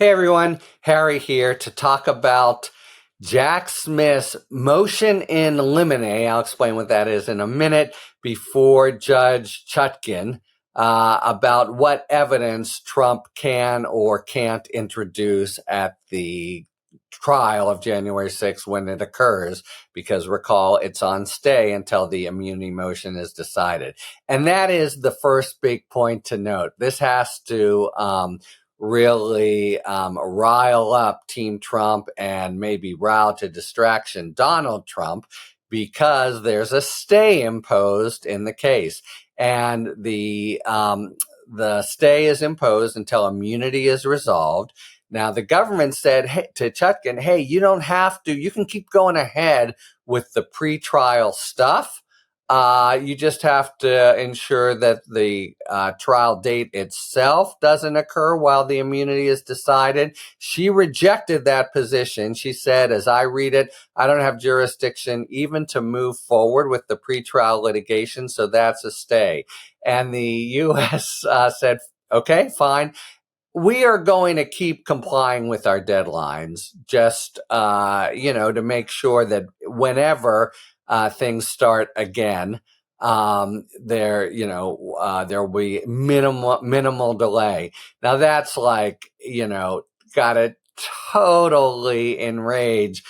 Hey everyone, Harry here to talk about Jack Smith's motion in limine. I'll explain what that is in a minute before Judge Chutkan about what evidence Trump can or can't introduce at the trial of January 6th when it occurs, because recall it's on stay until the immunity motion is decided. And that is the first big point to note. This has to really rile up Team Trump and maybe rile to distraction Donald Trump, because there's a stay imposed in the case. And the stay is imposed until immunity is resolved. Now, the government said to Chutkan, hey, you don't have to, you can keep going ahead with the pretrial stuff. You just have to ensure that the trial date itself doesn't occur while the immunity is decided. She rejected that position. She said, as I read it, I don't have jurisdiction even to move forward with the pretrial litigation, so that's a stay. And the U.S. Said, okay, fine. We are going to keep complying with our deadlines, just, to make sure that whenever things start again, there will be minimal delay. Now that's got to totally enrage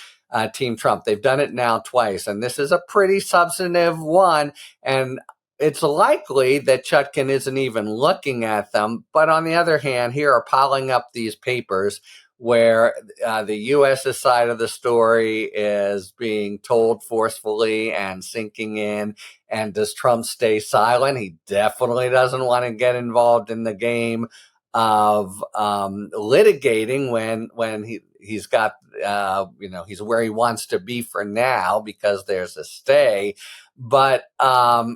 Team Trump. They've done it now twice, and this is a pretty substantive one. And it's likely that Chutkan isn't even looking at them. But on the other hand, here are piling up these papers where the U.S.'s side of the story is being told forcefully and sinking in. And does Trump stay silent? He definitely doesn't want to get involved in the game of litigating when he's got, he's where he wants to be for now because there's a stay. But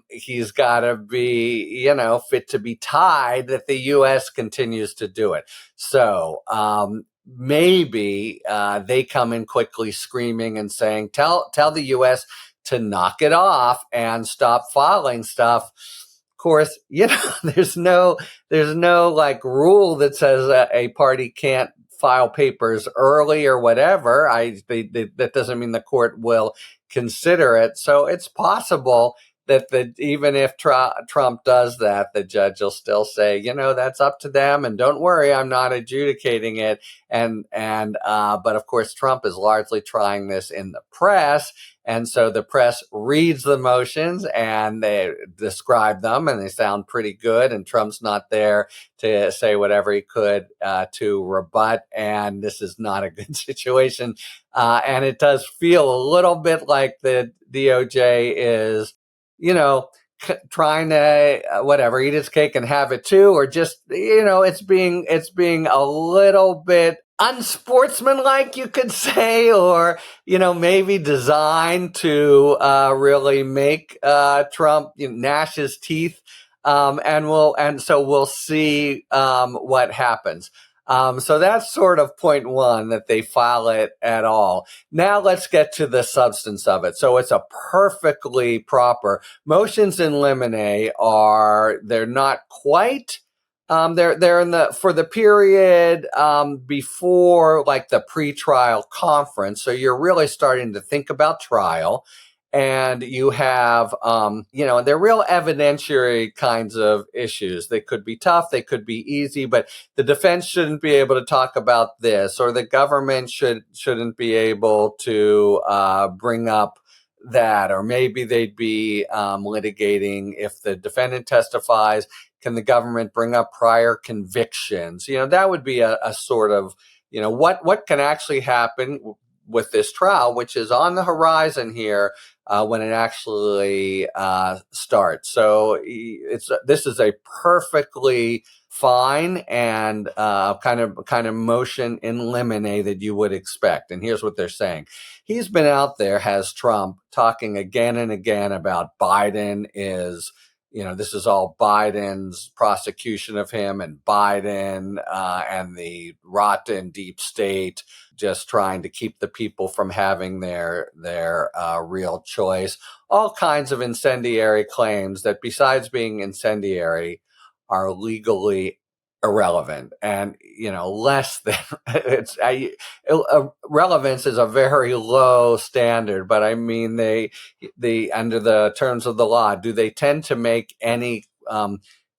he's got to be, fit to be tied that the U.S. continues to do it. So maybe they come in quickly screaming and saying, tell the U.S. to knock it off and stop filing stuff. Of course, there's no like rule that says a party can't file papers early or whatever. That doesn't mean the court will consider it. So it's possible that even if Trump does that, the judge will still say, that's up to them, and don't worry, I'm not adjudicating it. But of course, Trump is largely trying this in the press. And so the press reads the motions and they describe them and they sound pretty good. And Trump's not there to say whatever he could to rebut. And this is not a good situation. And it does feel a little bit like the DOJ is, trying to eat its cake and have it too, or just, it's being a little bit unsportsmanlike, you could say, or, maybe designed to really make Trump gnash his teeth. So we'll see what happens. So that's sort of point one, that they file it at all. Now let's get to the substance of it. So it's a perfectly proper motions in limine they're not quite, they're in for the period, before like the pretrial conference. So you're really starting to think about trial. And you have, they're real evidentiary kinds of issues. They could be tough, they could be easy, but the defense shouldn't be able to talk about this, or the government shouldn't be able to bring up that, or maybe they'd be litigating if the defendant testifies. Can the government bring up prior convictions? That would be a sort of, what can actually happen with this trial, which is on the horizon here when it actually starts. So this is a perfectly fine and kind of motion in limine that you would expect. And here's what they're saying. He's been out there, has Trump, talking again and again about Biden is, this is all Biden's prosecution of him, and Biden and the rotten deep state just trying to keep the people from having their real choice. All kinds of incendiary claims that, besides being incendiary, are legally irrelevant, and less than relevance is a very low standard, but I mean the under the terms of the law, do they tend to make any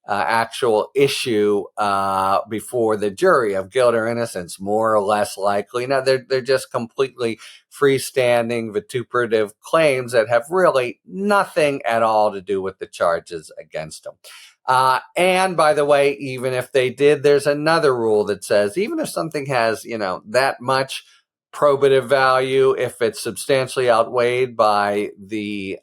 actual issue before the jury of guilt or innocence more or less likely? No, they're just completely freestanding vituperative claims that have really nothing at all to do with the charges against them. And by the way, even if they did, there's another rule that says even if something has, that much probative value, if it's substantially outweighed by the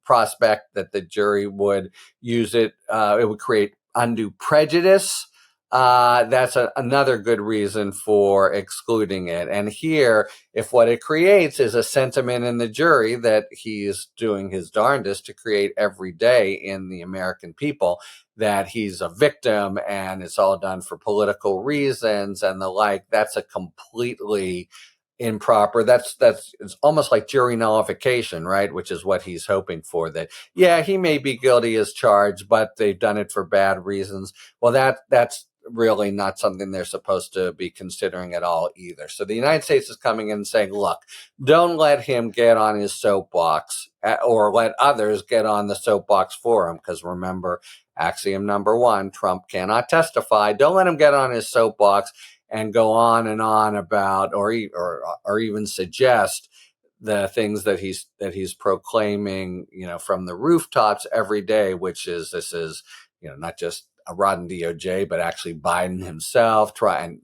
prospect that the jury would use it, it would create undue prejudice. That's another good reason for excluding it. And here, if what it creates is a sentiment in the jury that he's doing his darndest to create every day in the American people, that he's a victim and it's all done for political reasons and the like, that's a completely improper. That's it's almost like jury nullification, right? Which is what he's hoping for. That he may be guilty as charged, but they've done it for bad reasons. Well, that's really not something they're supposed to be considering at all either. So the United States is coming in and saying, look, don't let him get on his soapbox or let others get on the soapbox for him. Because remember, axiom number 1, Trump cannot testify. Don't let him get on his soapbox and go on and on about or even suggest the things that he's proclaiming, from the rooftops every day, which is this is, not just a rotten DOJ, but actually Biden himself trying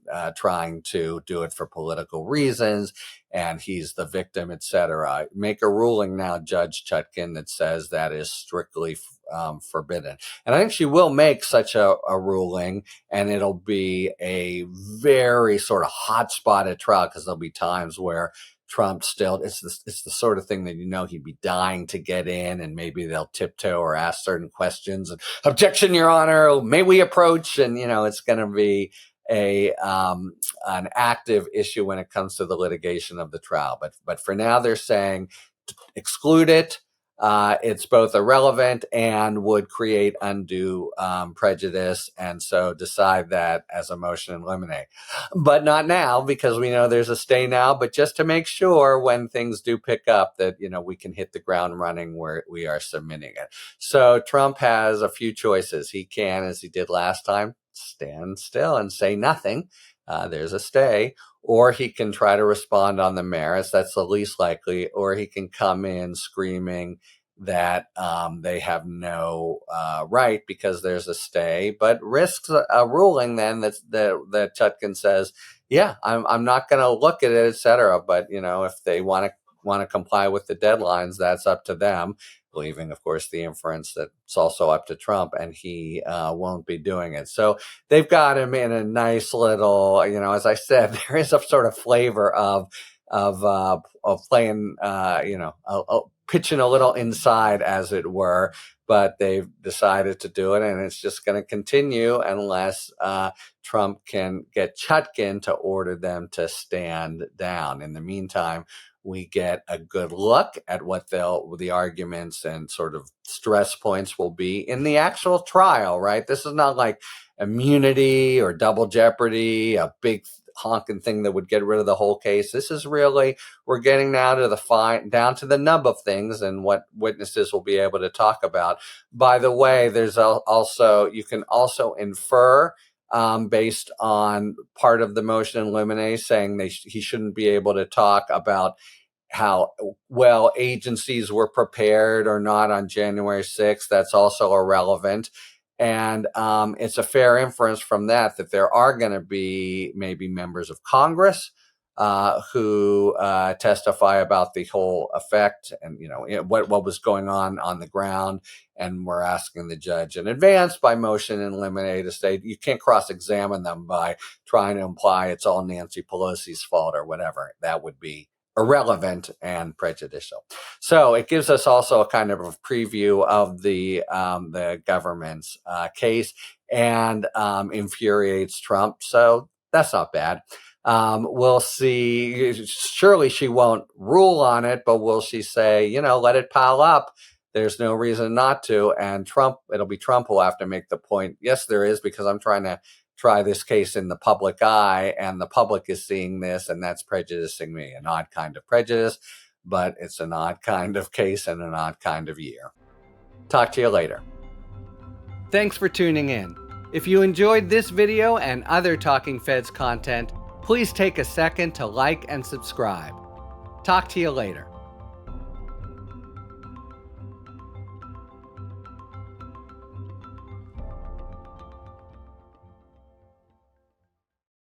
to do it for political reasons, and he's the victim, etc. Make a ruling now, Judge Chutkan, that says that is strictly forbidden. And I think she will make such a ruling, and it'll be a very sort of hot spot at trial, because there'll be times where Trump still, it's the sort of thing that he'd be dying to get in, and maybe they'll tiptoe or ask certain questions. And, objection, Your Honor, may we approach? And it's going to be an active issue when it comes to the litigation of the trial. But for now, they're saying exclude it. It's both irrelevant and would create undue prejudice, and so decide that as a motion in limine. But not now, because we know there's a stay now, but just to make sure when things do pick up that, we can hit the ground running where we are submitting it. So Trump has a few choices. He can, as he did last time, stand still and say nothing. There's a stay. Or he can try to respond on the merits. That's the least likely. Or he can come in screaming that they have no right because there's a stay, but risks a ruling then that Chutkan says, I'm not going to look at it, etc. But if they want to comply with the deadlines, that's up to them. Leaving, of course, the inference that it's also up to Trump, and he won't be doing it. So they've got him in a nice little, as I said, there is a sort of flavor of playing, pitching a little inside, as it were. But they've decided to do it, and it's just going to continue unless Trump can get Chutkan to order them to stand down. In the meantime, we get a good look at what the arguments and sort of stress points will be in the actual trial, right? This is not like immunity or double jeopardy, a big honking thing that would get rid of the whole case. This is really, we're getting now to down to the nub of things and what witnesses will be able to talk about. By the way, there's also, you can also infer based on part of the motion in limine saying he shouldn't be able to talk about how well agencies were prepared or not on January 6th. That's also irrelevant. And it's a fair inference from that there are going to be maybe members of Congress who testify about the whole effect and, what was going on the ground. And we're asking the judge in advance by motion in limine to say you can't cross-examine them by trying to imply it's all Nancy Pelosi's fault or whatever. That would be irrelevant and prejudicial. So it gives us also a kind of a preview of the government's case, and infuriates Trump. So that's not bad. We'll see. Surely she won't rule on it, but will she say, let it pile up? There's no reason not to. And it'll be Trump who will have to make the point. Yes, there is, because I'm trying to try this case in the public eye, and the public is seeing this, and that's prejudicing me. An odd kind of prejudice, but it's an odd kind of case and an odd kind of year. Talk to you later. Thanks for tuning in. If you enjoyed this video and other Talking Feds content, please take a second to like and subscribe. Talk to you later.